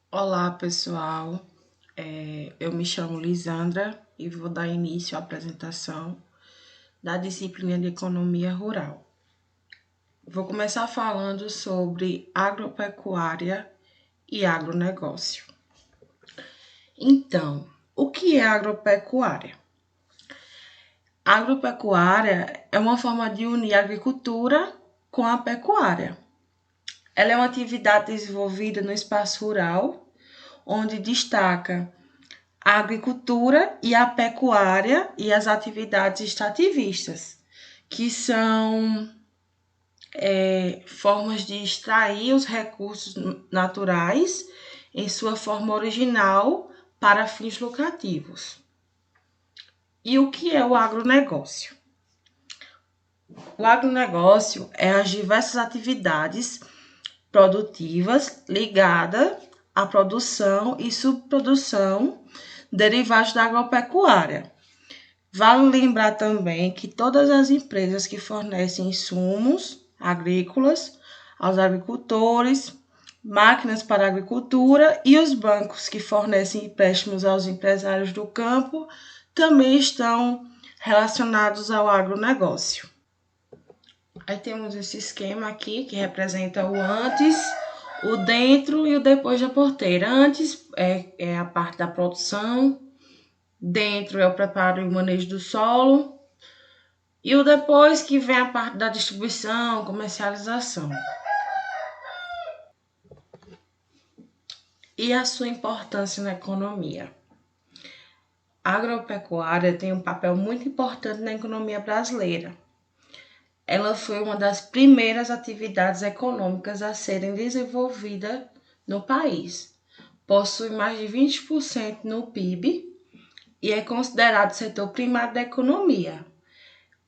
Olá, pessoal. Eu me chamo Lisandra e vou dar início à apresentação da disciplina de Economia Rural. Vou começar falando sobre agropecuária e agronegócio. Então, o que é agropecuária? Agropecuária é uma forma de unir a agricultura com a pecuária. Ela é uma atividade desenvolvida no espaço rural, onde destaca a agricultura e a pecuária e as atividades extrativistas, que são formas de extrair os recursos naturais em sua forma original para fins lucrativos. E o que é o agronegócio? O agronegócio é as diversas atividades produtivas ligadas à produção e subprodução derivados da agropecuária. Vale lembrar também que todas as empresas que fornecem insumos agrícolas aos agricultores, máquinas para a agricultura e os bancos que fornecem empréstimos aos empresários do campo também estão relacionados ao agronegócio. Aí temos esse esquema aqui que representa o antes, o dentro e o depois da porteira. Antes é a parte da produção, dentro é o preparo e o manejo do solo, e o depois que vem a parte da distribuição, comercialização. E a sua importância na economia? A agropecuária tem um papel muito importante na economia brasileira. Ela foi uma das primeiras atividades econômicas a serem desenvolvidas no país. Possui mais de 20% no PIB e é considerado setor primário da economia.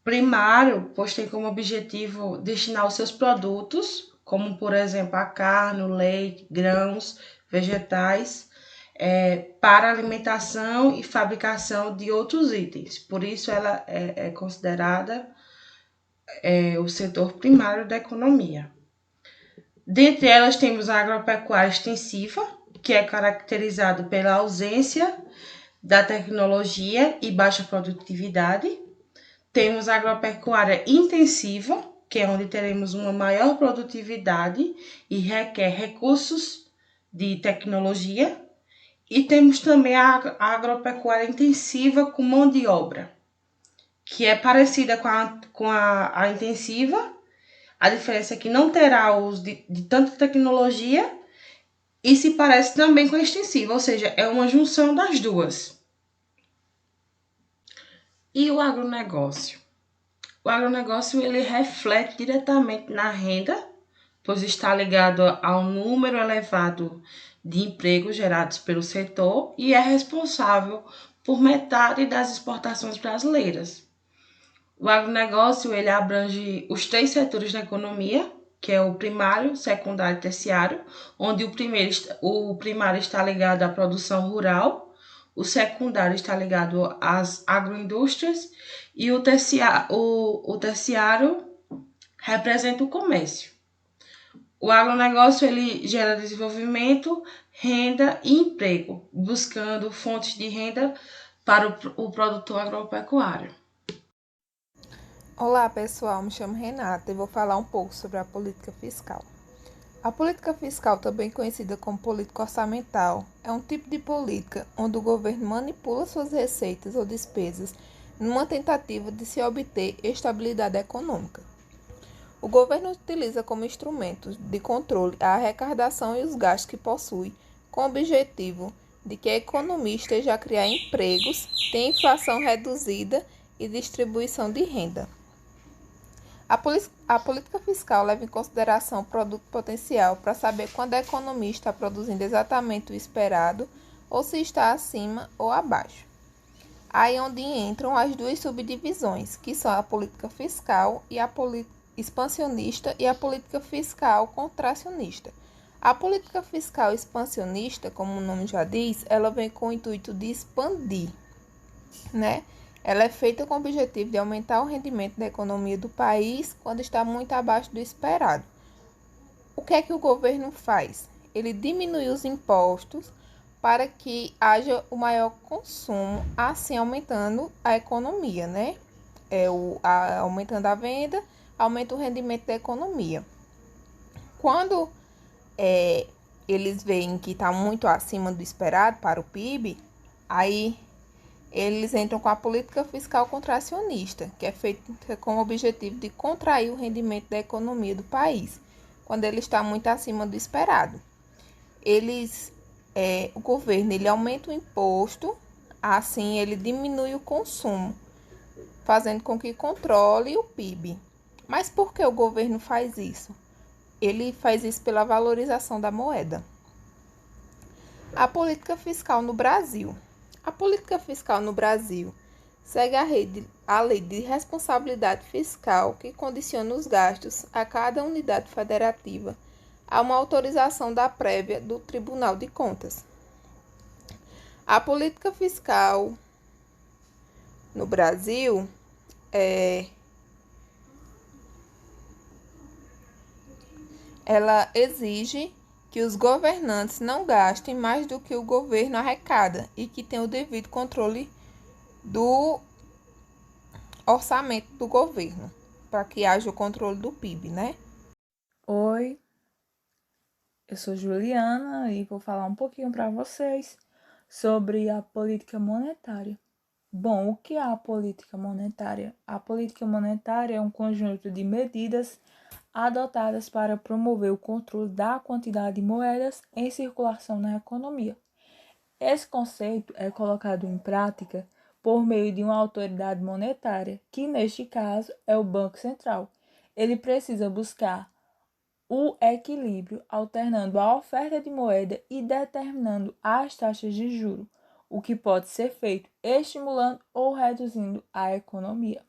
Primário, pois tem como objetivo destinar os seus produtos, como por exemplo a carne, o leite, grãos, vegetais, para alimentação e fabricação de outros itens. Por isso ela é considerada o setor primário da economia. Dentre elas temos a agropecuária extensiva, que é caracterizado pela ausência da tecnologia e baixa produtividade. Temos a agropecuária intensiva, que é onde teremos uma maior produtividade e requer recursos de tecnologia. E temos também a agropecuária intensiva com mão de obra, que é parecida com a intensiva. A diferença é que não terá uso de tanta tecnologia e se parece também com a extensiva, ou seja, é uma junção das duas. E o agronegócio? O agronegócio ele reflete diretamente na renda, pois está ligado ao número elevado de empregos gerados pelo setor e é responsável por metade das exportações brasileiras. O agronegócio ele abrange os três setores da economia, que é o primário, secundário e terciário, onde o primário está ligado à produção rural, o secundário está ligado às agroindústrias e o terciário representa o comércio. O agronegócio ele gera desenvolvimento, renda e emprego, buscando fontes de renda para o produtor agropecuário. Olá pessoal, me chamo Renata e vou falar um pouco sobre a política fiscal. A política fiscal, também conhecida como política orçamental, é um tipo de política onde o governo manipula suas receitas ou despesas numa tentativa de se obter estabilidade econômica. O governo utiliza como instrumentos de controle a arrecadação e os gastos que possui, com o objetivo de que a economia esteja a criar empregos, tenha inflação reduzida e distribuição de renda. A política fiscal leva em consideração o produto potencial para saber quando a economia está produzindo exatamente o esperado ou se está acima ou abaixo. Aí onde entram as duas subdivisões, que são a política fiscal e a política expansionista e a política fiscal contracionista. A política fiscal expansionista, como o nome já diz, ela vem com o intuito de expandir, né? Ela é feita com o objetivo de aumentar o rendimento da economia do país quando está muito abaixo do esperado. O que é que o governo faz? ele diminui os impostos para que haja o maior consumo, assim aumentando a economia, né? Aumentando a venda, aumenta o rendimento da economia. Quando eles veem que está muito acima do esperado para o PIB, aí eles entram com a política fiscal contracionista, que é feita com o objetivo de contrair o rendimento da economia do país, quando ele está muito acima do esperado. O governo ele aumenta o imposto, assim ele diminui o consumo, fazendo com que controle o PIB. Mas por que o governo faz isso? Ele faz isso pela valorização da moeda. A política fiscal no Brasil. A política fiscal no Brasil segue a lei de responsabilidade fiscal que condiciona os gastos a cada unidade federativa a uma autorização da prévia do Tribunal de Contas. A política fiscal no Brasil ela exige que os governantes não gastem mais do que o governo arrecada e que tenham o devido controle do orçamento do governo, para que haja o controle do PIB, né? Oi, eu sou Juliana e vou falar um pouquinho para vocês sobre a política monetária. Bom, o que é a política monetária? A política monetária é um conjunto de medidas adotadas para promover o controle da quantidade de moedas em circulação na economia. Esse conceito é colocado em prática por meio de uma autoridade monetária, que neste caso é o Banco Central. Ele precisa buscar o equilíbrio, alternando a oferta de moeda e determinando as taxas de juros, o que pode ser feito estimulando ou reduzindo a economia.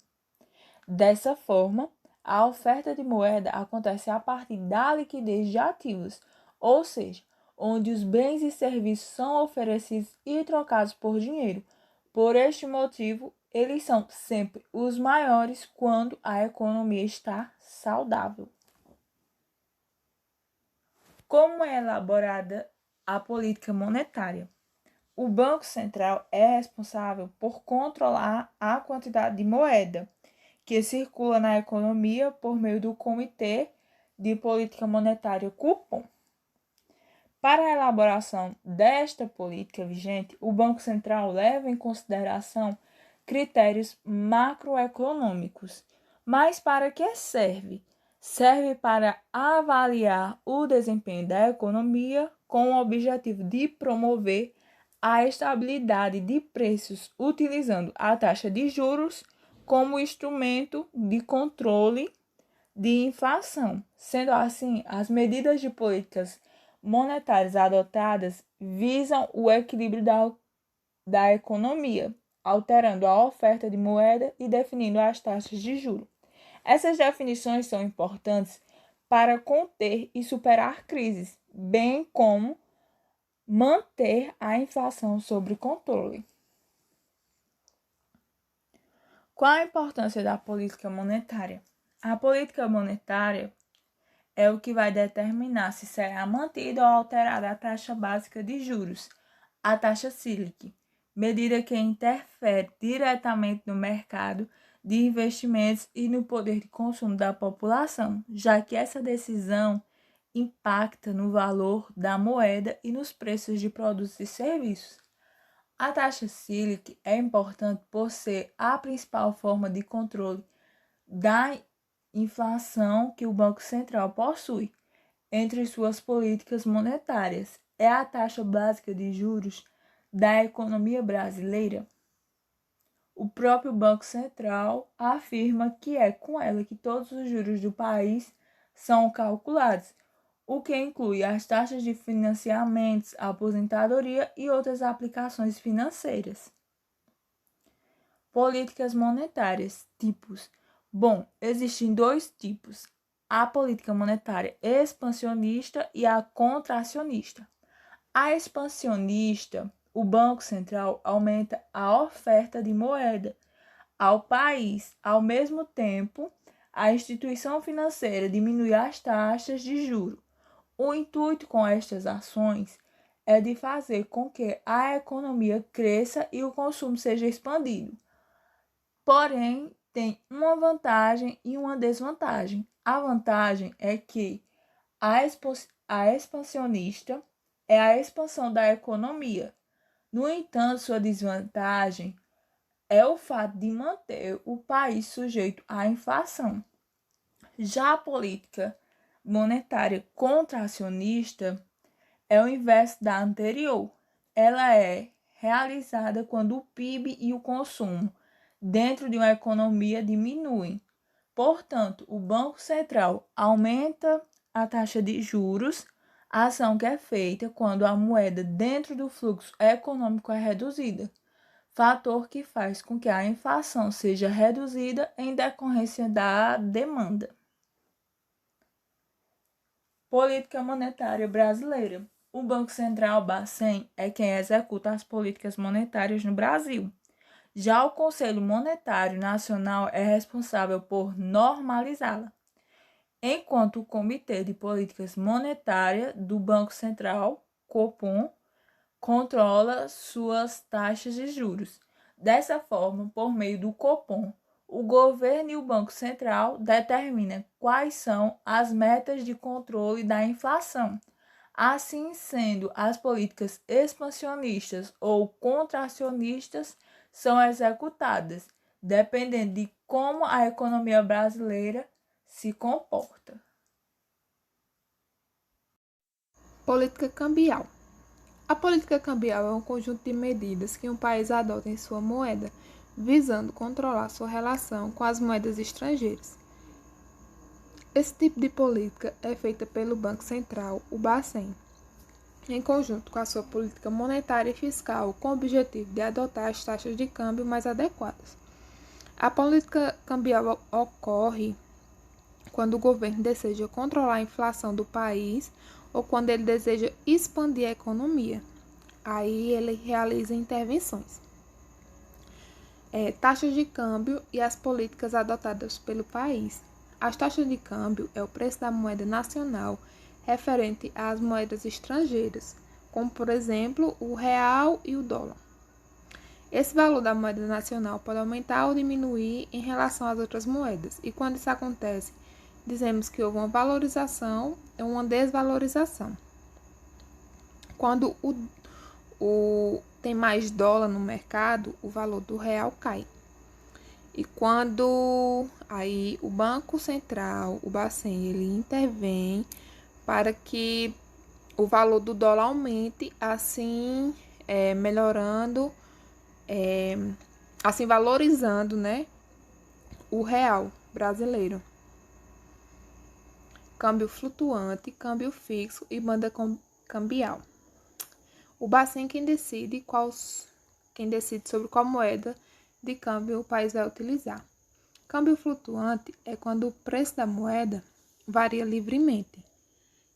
Dessa forma, a oferta de moeda acontece a partir da liquidez de ativos, ou seja, onde os bens e serviços são oferecidos e trocados por dinheiro. Por este motivo, eles são sempre os maiores quando a economia está saudável. Como é elaborada a política monetária? O Banco Central é responsável por controlar a quantidade de moeda que circula na economia por meio do Comitê de Política Monetária Copom. Para a elaboração desta política vigente, o Banco Central leva em consideração critérios macroeconômicos. Mas para que serve? Serve para avaliar o desempenho da economia com o objetivo de promover a estabilidade de preços, utilizando a taxa de juros como instrumento de controle de inflação. Sendo assim, as medidas de políticas monetárias adotadas visam o equilíbrio da economia, alterando a oferta de moeda e definindo as taxas de juros. Essas definições são importantes para conter e superar crises, bem como manter a inflação sob controle. Qual a importância da política monetária? A política monetária é o que vai determinar se será mantida ou alterada a taxa básica de juros, a taxa Selic, medida que interfere diretamente no mercado de investimentos e no poder de consumo da população, já que essa decisão impacta no valor da moeda e nos preços de produtos e serviços. A taxa Selic é importante por ser a principal forma de controle da inflação que o Banco Central possui. Entre suas políticas monetárias, é a taxa básica de juros da economia brasileira. O próprio Banco Central afirma que é com ela que todos os juros do país são calculados, o que inclui as taxas de financiamentos, aposentadoria e outras aplicações financeiras. Políticas monetárias, tipos. Bom, existem dois tipos: a política monetária expansionista e a contracionista. A expansionista, o Banco Central aumenta a oferta de moeda ao país. Ao mesmo tempo, a instituição financeira diminui as taxas de juros. O intuito com estas ações é de fazer com que a economia cresça e o consumo seja expandido. Porém, tem uma vantagem e uma desvantagem. A vantagem é que a expansionista é a expansão da economia. No entanto, sua desvantagem é o fato de manter o país sujeito à inflação. Já a política monetária contracionista é o inverso da anterior. Ela é realizada quando o PIB e o consumo dentro de uma economia diminuem. Portanto, o Banco Central aumenta a taxa de juros, a ação que é feita quando a moeda dentro do fluxo econômico é reduzida, fator que faz com que a inflação seja reduzida em decorrência da demanda. Política monetária brasileira. O Banco Central, Bacen, é quem executa as políticas monetárias no Brasil. Já o Conselho Monetário Nacional é responsável por normalizá-la, enquanto o Comitê de Políticas Monetárias do Banco Central, Copom, controla suas taxas de juros. Dessa forma, por meio do Copom, o governo e o Banco Central determinam quais são as metas de controle da inflação. Assim sendo, as políticas expansionistas ou contracionistas são executadas, dependendo de como a economia brasileira se comporta. Política cambial. A política cambial é um conjunto de medidas que um país adota em sua moeda, visando controlar sua relação com as moedas estrangeiras. Esse tipo de política é feita pelo Banco Central, o Bacen, em conjunto com a sua política monetária e fiscal, com o objetivo de adotar as taxas de câmbio mais adequadas. A política cambial ocorre quando o governo deseja controlar a inflação do país ou quando ele deseja expandir a economia. Aí ele realiza intervenções. Taxas de câmbio e as políticas adotadas pelo país. As taxas de câmbio é o preço da moeda nacional referente às moedas estrangeiras, como por exemplo o real e o dólar. Esse valor da moeda nacional pode aumentar ou diminuir em relação às outras moedas, e quando isso acontece, dizemos que houve uma valorização ou uma desvalorização. Quando tem mais dólar no mercado, o valor do real cai. E quando aí o Banco Central, o Bacen, ele intervém para que o valor do dólar aumente, assim melhorando, assim valorizando, né, o real brasileiro. Câmbio flutuante, câmbio fixo e banda cambial. O Bacen quem decide sobre qual moeda de câmbio o país vai utilizar. Câmbio flutuante é quando o preço da moeda varia livremente.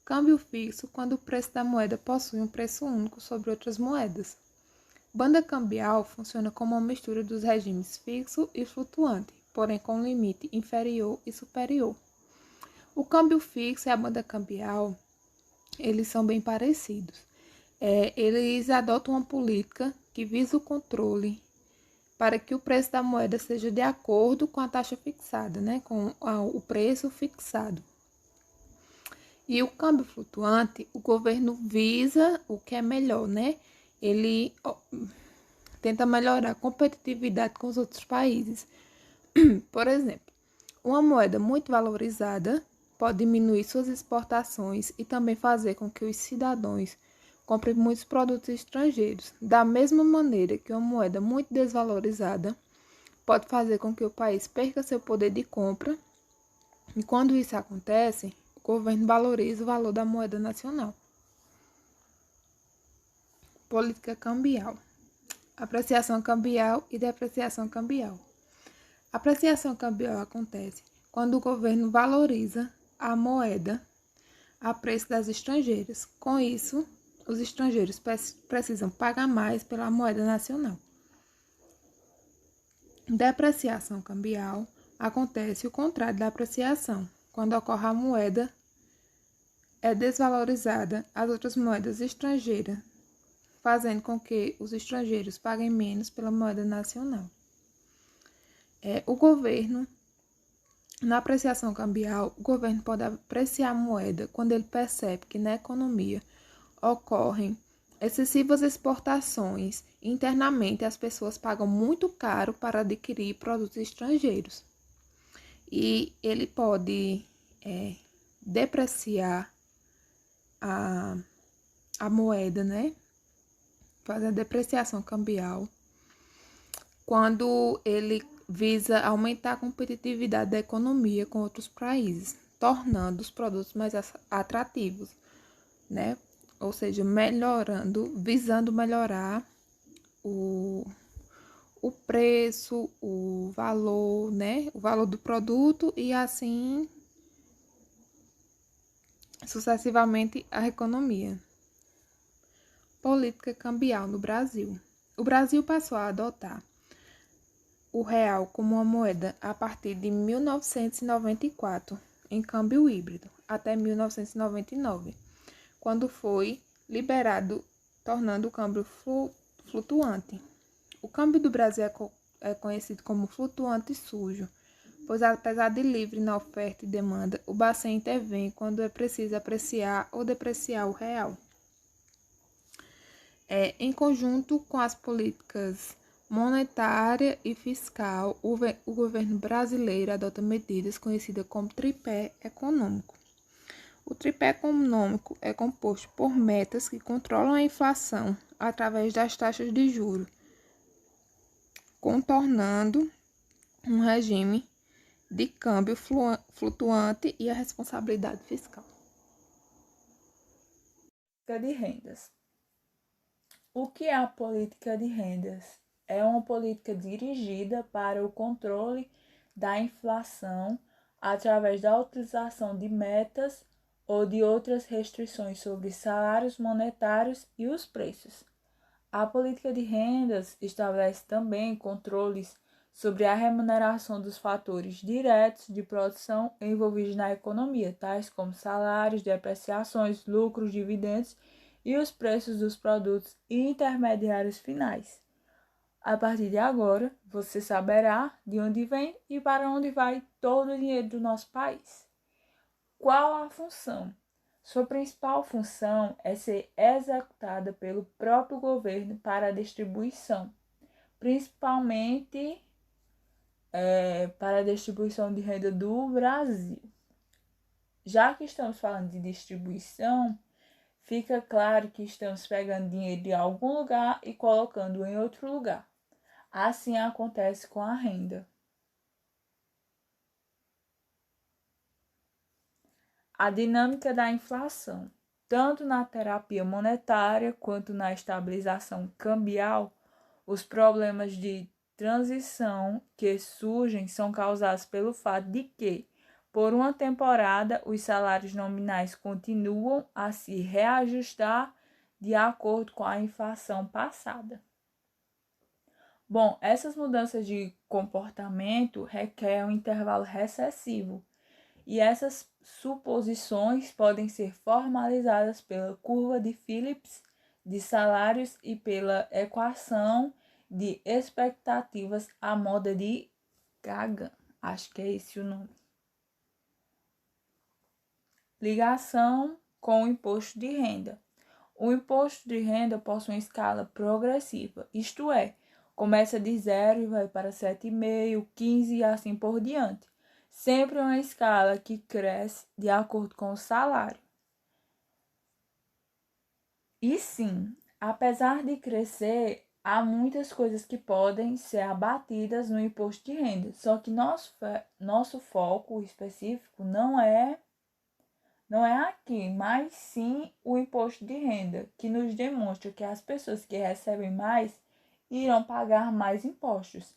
Câmbio fixo quando o preço da moeda possui um preço único sobre outras moedas. Banda cambial funciona como uma mistura dos regimes fixo e flutuante, porém com limite inferior e superior. O câmbio fixo e a banda cambial, eles são bem parecidos. Eles adotam uma política que visa o controle para que o preço da moeda seja de acordo com a taxa fixada, né, com o preço fixado. E o câmbio flutuante, o governo visa o que é melhor, né? Ele tenta melhorar a competitividade com os outros países. Por exemplo, uma moeda muito valorizada pode diminuir suas exportações e também fazer com que os cidadãos comprem muitos produtos estrangeiros. Da mesma maneira que uma moeda muito desvalorizada pode fazer com que o país perca seu poder de compra. E quando isso acontece, o governo valoriza o valor da moeda nacional. Política cambial. Apreciação cambial e depreciação cambial. A apreciação cambial acontece quando o governo valoriza a moeda a preço das estrangeiras. Com isso, os estrangeiros precisam pagar mais pela moeda nacional. Depreciação cambial acontece o contrário da apreciação, quando ocorre a moeda é desvalorizada as outras moedas estrangeiras, fazendo com que os estrangeiros paguem menos pela moeda nacional. O governo, na apreciação cambial, o governo pode apreciar a moeda quando ele percebe que na economia ocorrem excessivas exportações e internamente as pessoas pagam muito caro para adquirir produtos estrangeiros. E ele pode depreciar a moeda, né? Fazer a depreciação cambial quando ele visa aumentar a competitividade da economia com outros países, tornando os produtos mais atrativos, né? Ou seja, visando melhorar o preço, o valor, né? O valor do produto e assim sucessivamente a economia. Política cambial no Brasil. O Brasil passou a adotar o real como uma moeda a partir de 1994, em câmbio híbrido, até 1999, quando foi liberado, tornando o câmbio flutuante. O câmbio do Brasil é conhecido como flutuante sujo, pois apesar de livre na oferta e demanda, o Bacen intervém quando é preciso apreciar ou depreciar o real. Em conjunto com as políticas monetária e fiscal, o governo brasileiro adota medidas conhecidas como tripé econômico. O tripé econômico é composto por metas que controlam a inflação através das taxas de juros, contornando um regime de câmbio flutuante e a responsabilidade fiscal. De rendas. O que é a política de rendas? É uma política dirigida para o controle da inflação através da utilização de metas ou de outras restrições sobre salários monetários e os preços. A política de rendas estabelece também controles sobre a remuneração dos fatores diretos de produção envolvidos na economia, tais como salários, depreciações, lucros, dividendos e os preços dos produtos e intermediários finais. A partir de agora, você saberá de onde vem e para onde vai todo o dinheiro do nosso país. Qual a função? Sua principal função é ser executada pelo próprio governo para a distribuição, principalmente para a distribuição de renda do Brasil. Já que estamos falando de distribuição, fica claro que estamos pegando dinheiro de algum lugar e colocando em outro lugar. Assim acontece com a renda. A dinâmica da inflação. Tanto na terapia monetária quanto na estabilização cambial, os problemas de transição que surgem são causados pelo fato de que, por uma temporada, os salários nominais continuam a se reajustar de acordo com a inflação passada. Bom, essas mudanças de comportamento requerem um intervalo recessivo, e essas suposições podem ser formalizadas pela curva de Phillips de salários e pela equação de expectativas à moda de Kagan. Acho que é esse o nome. Ligação com o imposto de renda. O imposto de renda possui uma escala progressiva, isto é, começa de 0 e vai para 7,5, 15 e assim por diante. Sempre uma escala que cresce de acordo com o salário. E sim, apesar de crescer, há muitas coisas que podem ser abatidas no imposto de renda. Só que nosso foco específico não é aqui, mas sim o imposto de renda, que nos demonstra que as pessoas que recebem mais irão pagar mais impostos.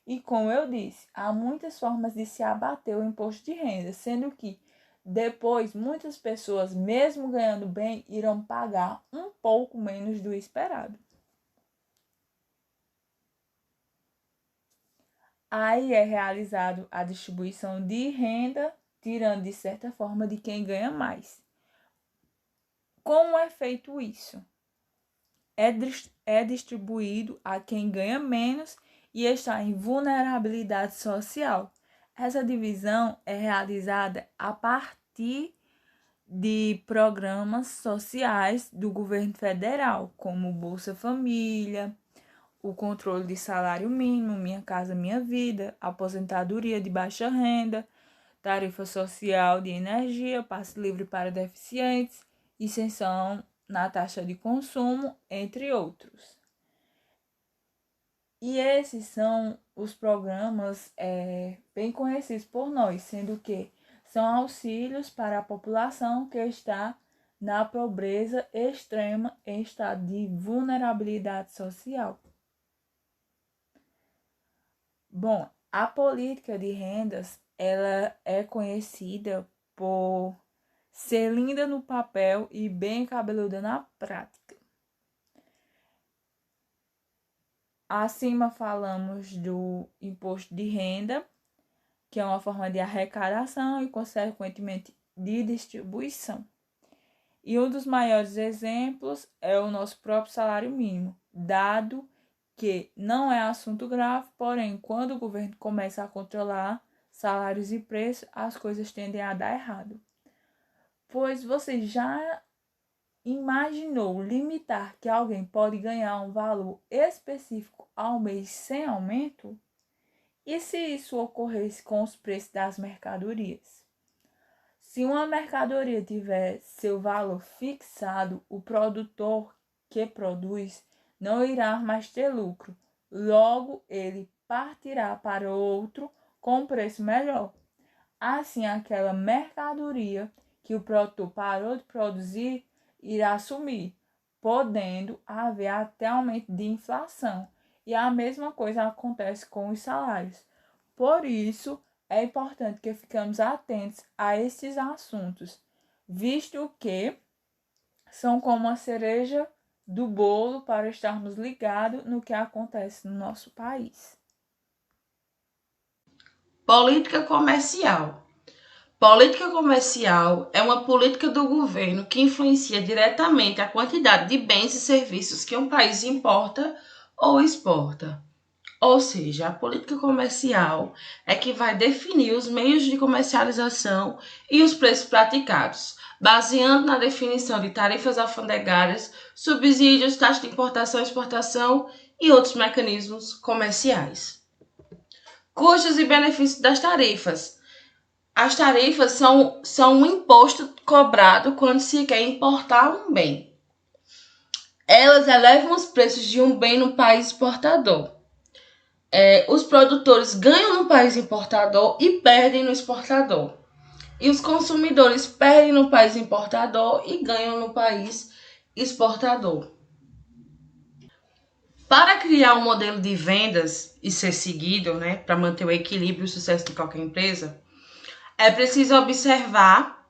E como eu disse, há muitas formas de se abater o imposto de renda, sendo que depois muitas pessoas, mesmo ganhando bem, irão pagar um pouco menos do esperado. Aí é realizado a distribuição de renda, tirando de certa forma de quem ganha mais. como é feito isso? É distribuído a quem ganha menos e está em vulnerabilidade social. Essa divisão é realizada a partir de programas sociais do governo federal, como Bolsa Família, o controle de salário mínimo, Minha Casa Minha Vida, aposentadoria de baixa renda, tarifa social de energia, passe livre para deficientes, isenção na taxa de consumo, entre outros. E esses são os programas bem conhecidos por nós, sendo que são auxílios para a população que está na pobreza extrema em estado de vulnerabilidade social. Bom, a política de rendas ela é conhecida por ser linda no papel e bem cabeluda na prática. Acima falamos do imposto de renda, que é uma forma de arrecadação e, consequentemente, de distribuição. E um dos maiores exemplos é o nosso próprio salário mínimo, dado que não é assunto grave, porém, quando o governo começa a controlar salários e preços, as coisas tendem a dar errado. Pois você já imaginou limitar que alguém pode ganhar um valor específico ao mês sem aumento? E se isso ocorresse com os preços das mercadorias? Se uma mercadoria tiver seu valor fixado, o produtor que produz não irá mais ter lucro. Logo, ele partirá para outro com preço melhor. Assim, aquela mercadoria que o produtor parou de produzir irá sumir, podendo haver até aumento de inflação. E a mesma coisa acontece com os salários. Por isso, é importante que ficamos atentos a esses assuntos, visto que são como a cereja do bolo para estarmos ligados no que acontece no nosso país. Política comercial. Política comercial é uma política do governo que influencia diretamente a quantidade de bens e serviços que um país importa ou exporta. Ou seja, a política comercial é que vai definir os meios de comercialização e os preços praticados, baseando na definição de tarifas alfandegárias, subsídios, taxa de importação e exportação e outros mecanismos comerciais. Custos e benefícios das tarifas. As tarifas são um imposto cobrado quando se quer importar um bem. Elas elevam os preços de um bem no país exportador. Os produtores ganham no país importador e perdem no exportador. E os consumidores perdem no país importador e ganham no país exportador. Para criar um modelo de vendas e ser seguido, para manter o equilíbrio e o sucesso de qualquer empresa, é preciso observar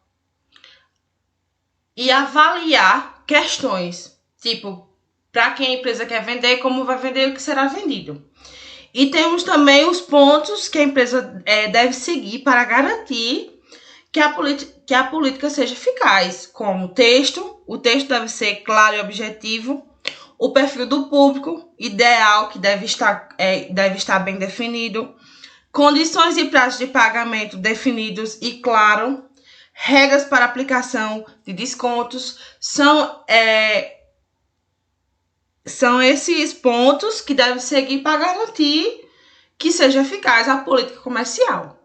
e avaliar questões, tipo, para quem a empresa quer vender, como vai vender e o que será vendido. E temos também os pontos que a empresa deve seguir para garantir que a política seja eficaz, como o texto deve ser claro e objetivo, o perfil do público ideal, que deve estar bem definido, condições e prazos de pagamento definidos e claro, regras para aplicação de descontos, são esses pontos que devem seguir para garantir que seja eficaz a política comercial.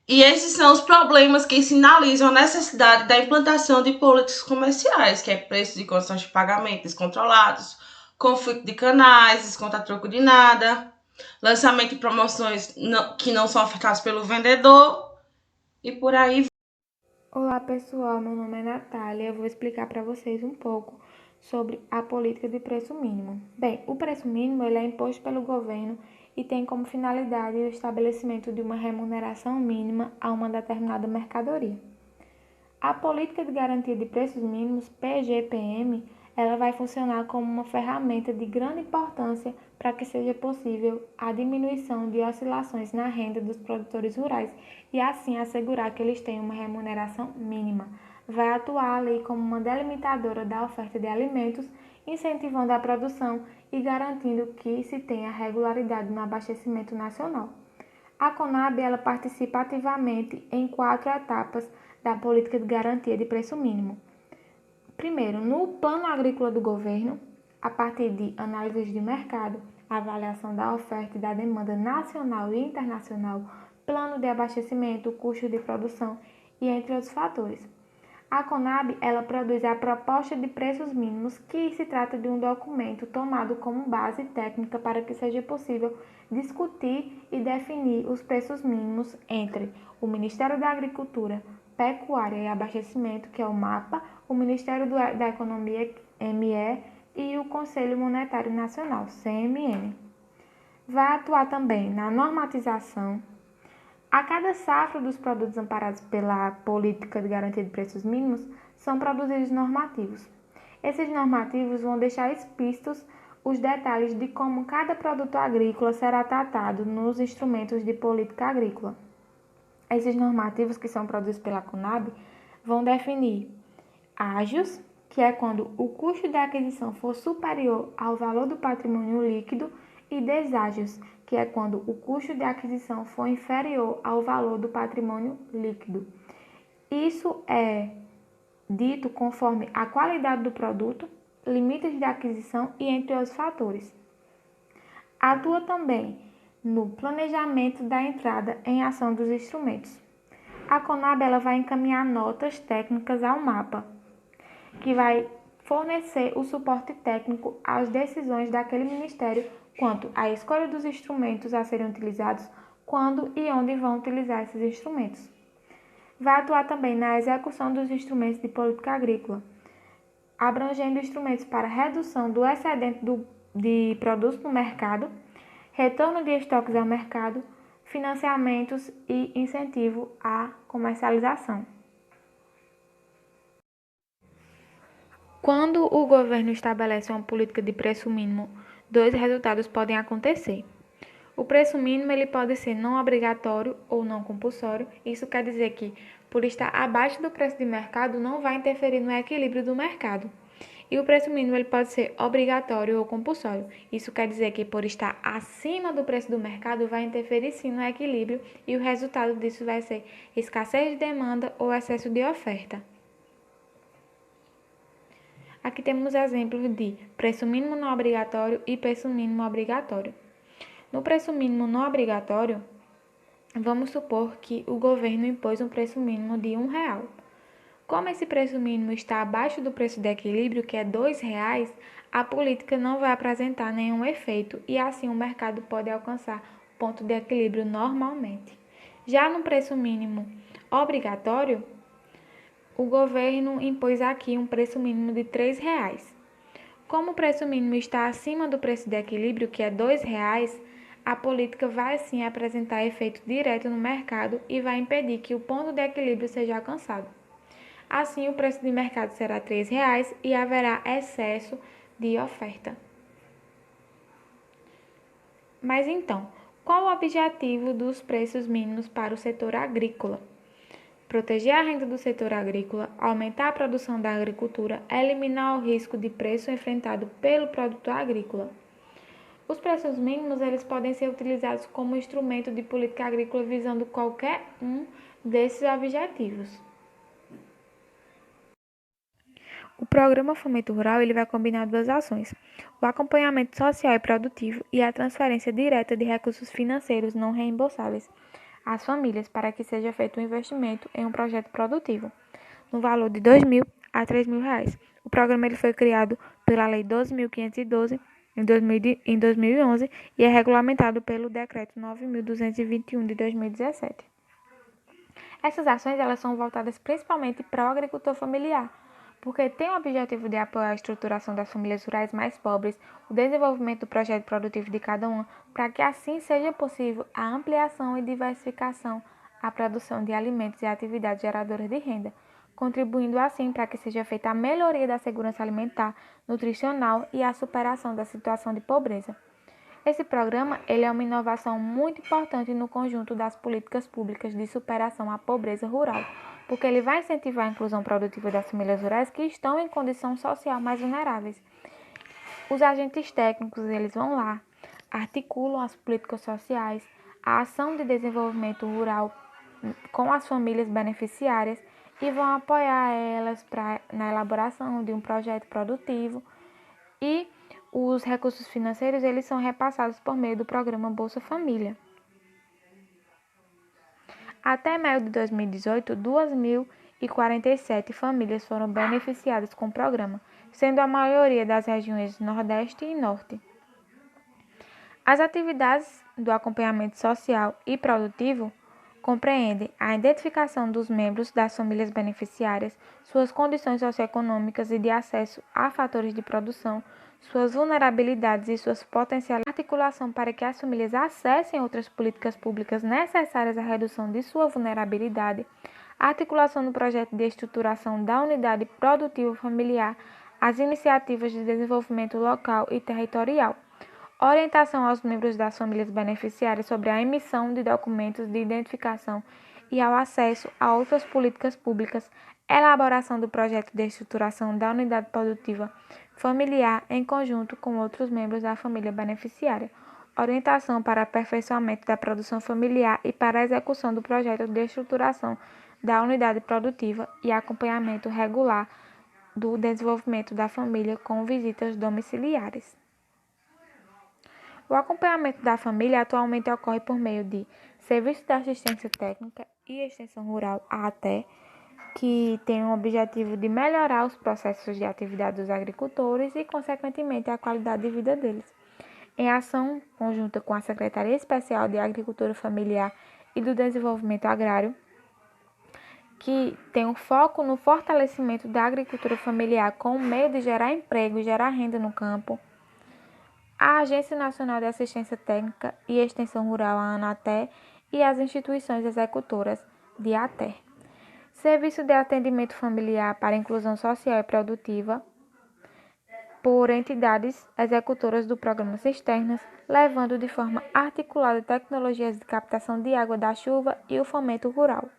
E esses são os problemas que sinalizam a necessidade da implantação de políticas comerciais, que é preço de condições de pagamento descontrolados, conflito de canais, desconto a troco de nada, lançamento de promoções que não são ofertadas pelo vendedor e por aí. Olá pessoal, meu nome é Natália. Eu vou explicar para vocês um pouco sobre a política de preço mínimo. Bem, o preço mínimo ele é imposto pelo governo e tem como finalidade o estabelecimento de uma remuneração mínima a uma determinada mercadoria. A política de garantia de preços mínimos, PGPM, ela vai funcionar como uma ferramenta de grande importância para que seja possível a diminuição de oscilações na renda dos produtores rurais e assim assegurar que eles tenham uma remuneração mínima. vai atuar ali como uma delimitadora da oferta de alimentos, incentivando a produção e garantindo que se tenha regularidade no abastecimento nacional. A Conab ela participa ativamente em 4 etapas da política de garantia de preço mínimo. Primeiro, no plano agrícola do governo, a partir de análises de mercado, avaliação da oferta e da demanda nacional e internacional, plano de abastecimento, custo de produção e entre outros fatores. A Conab ela produz a proposta de preços mínimos, que se trata de um documento tomado como base técnica para que seja possível discutir e definir os preços mínimos entre o Ministério da Agricultura, Pecuária e Abastecimento, que é o MAPA, o Ministério da Economia, ME, e o Conselho Monetário Nacional, CMN. Vai atuar também na normatização. A cada safra dos produtos amparados pela política de garantia de preços mínimos são produzidos normativos. Esses normativos vão deixar explícitos os detalhes de como cada produto agrícola será tratado nos instrumentos de política agrícola. Esses normativos que são produzidos pela Conab vão definir ágios, que é quando o custo da aquisição for superior ao valor do patrimônio líquido, e deságios, que é quando o custo de aquisição for inferior ao valor do patrimônio líquido. Isso é dito conforme a qualidade do produto, limites de aquisição e entre outros fatores. Atua também no planejamento da entrada em ação dos instrumentos. A Conab ela vai encaminhar notas técnicas ao MAPA, que vai fornecer o suporte técnico às decisões daquele ministério quanto à escolha dos instrumentos a serem utilizados, quando e onde vão utilizar esses instrumentos. Vai atuar também na execução dos instrumentos de política agrícola, abrangendo instrumentos para redução do excedente de produtos no mercado, retorno de estoques ao mercado, financiamentos e incentivo à comercialização. Quando o governo estabelece uma política de preço mínimo, 2 resultados podem acontecer. O preço mínimo ele pode ser não obrigatório ou não compulsório. Isso quer dizer que, por estar abaixo do preço de mercado, não vai interferir no equilíbrio do mercado. E o preço mínimo ele pode ser obrigatório ou compulsório. Isso quer dizer que, por estar acima do preço do mercado, vai interferir sim no equilíbrio, e o resultado disso vai ser escassez de demanda ou excesso de oferta. Aqui temos exemplos de preço mínimo não obrigatório e preço mínimo obrigatório. No preço mínimo não obrigatório, vamos supor que o governo impôs um preço mínimo de R$1. Como esse preço mínimo está abaixo do preço de equilíbrio, que é R$2, a política não vai apresentar nenhum efeito e assim o mercado pode alcançar ponto de equilíbrio normalmente. Já no preço mínimo obrigatório, o governo impôs aqui um preço mínimo de R$3. Como o preço mínimo está acima do preço de equilíbrio, que é R$2, a política vai sim apresentar efeito direto no mercado e vai impedir que o ponto de equilíbrio seja alcançado. Assim, o preço de mercado será R$3 e haverá excesso de oferta. Mas então, qual o objetivo dos preços mínimos para o setor agrícola? Proteger a renda do setor agrícola, aumentar a produção da agricultura, eliminar o risco de preço enfrentado pelo produtor agrícola. Os preços mínimos eles podem ser utilizados como instrumento de política agrícola visando qualquer um desses objetivos. O Programa Fomento Rural ele vai combinar 2 ações: o acompanhamento social e produtivo e a transferência direta de recursos financeiros não reembolsáveis às famílias para que seja feito um investimento em um projeto produtivo, no valor de R$2.000 a R$3.000. O programa ele foi criado pela Lei 12.512 em 2011 e é regulamentado pelo Decreto 9.221 de 2017. Essas ações elas são voltadas principalmente para o agricultor familiar, porque tem o objetivo de apoiar a estruturação das famílias rurais mais pobres, o desenvolvimento do projeto produtivo de cada uma, para que assim seja possível a ampliação e diversificação à produção de alimentos e atividades geradoras de renda, contribuindo assim para que seja feita a melhoria da segurança alimentar, nutricional e a superação da situação de pobreza. Esse programa ele é uma inovação muito importante no conjunto das políticas públicas de superação à pobreza rural, porque ele vai incentivar a inclusão produtiva das famílias rurais que estão em condição social mais vulneráveis. Os agentes técnicos, eles vão lá, articulam as políticas sociais, a ação de desenvolvimento rural com as famílias beneficiárias e vão apoiar elas na elaboração de um projeto produtivo, e os recursos financeiros eles são repassados por meio do programa Bolsa Família. Até maio de 2018, 2.047 famílias foram beneficiadas com o programa, sendo a maioria das regiões Nordeste e Norte. As atividades do acompanhamento social e produtivo compreendem a identificação dos membros das famílias beneficiárias, suas condições socioeconômicas e de acesso a fatores de produção, suas vulnerabilidades e suas potenciais articulação para que as famílias acessem outras políticas públicas necessárias à redução de sua vulnerabilidade, articulação do projeto de estruturação da unidade produtiva familiar, as iniciativas de desenvolvimento local e territorial, orientação aos membros das famílias beneficiárias sobre a emissão de documentos de identificação e ao acesso a outras políticas públicas, elaboração do projeto de estruturação da unidade produtiva familiar em conjunto com outros membros da família beneficiária, orientação para aperfeiçoamento da produção familiar e para a execução do projeto de estruturação da unidade produtiva e acompanhamento regular do desenvolvimento da família com visitas domiciliares. O acompanhamento da família atualmente ocorre por meio de Serviço de Assistência Técnica e Extensão Rural, AATE, que tem o objetivo de melhorar os processos de atividade dos agricultores e, consequentemente, a qualidade de vida deles. Em ação conjunta com a Secretaria Especial de Agricultura Familiar e do Desenvolvimento Agrário, que tem um foco no fortalecimento da agricultura familiar com o meio de gerar emprego e gerar renda no campo, a Agência Nacional de Assistência Técnica e Extensão Rural, a ANATE, e as instituições executoras de ATE. Serviço de Atendimento Familiar para Inclusão Social e Produtiva, por entidades executoras do Programa Cisternas, levando de forma articulada tecnologias de captação de água da chuva e o fomento rural.